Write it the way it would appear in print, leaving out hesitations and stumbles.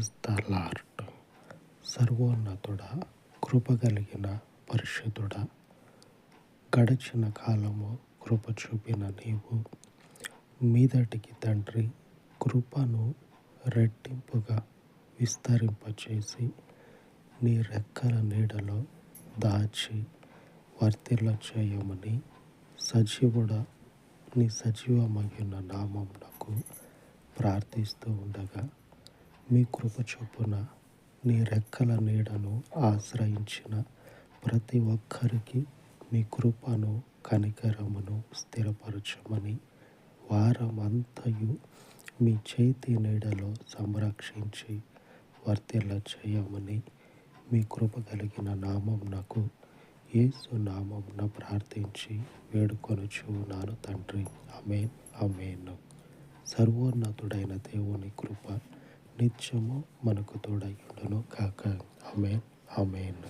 Praise the lord. సర్వోన్నతుడా, కృపగలిగిన పరిశుద్ధుడా, గడచిన కాలము కృప చూపిన నీవు మీదటికి తండ్రి కృపను రెట్టింపుగా విస్తరింపచేసి నీ రెక్కల నీడలో దాచి వర్తిల్ల చేయమని సజీవుడా నీ సజీవమగిన నామమునకు ప్రార్థిస్తూ ఉండగా మీ కృప చొప్పున నీ రెక్కల నీడను ఆశ్రయించిన ప్రతి ఒక్కరికి మీ కృపను కనికరమును స్థిరపరచమని వారమంతయు మీ చేతి నీడలో సంరక్షించి వర్తిల్ల చేయమని మీ కృప కలిగిన నామమునకు యేసు నామమున ప్రార్థించి వేడుకొనుచు ఉన్నాను తండ్రి. ఆమేన్, ఆమేన్. సర్వోన్నతుడైన దేవుని కృప నిత్యము మనకు తోడై ఉండును కాక. ఆమేన్, ఆమేన్.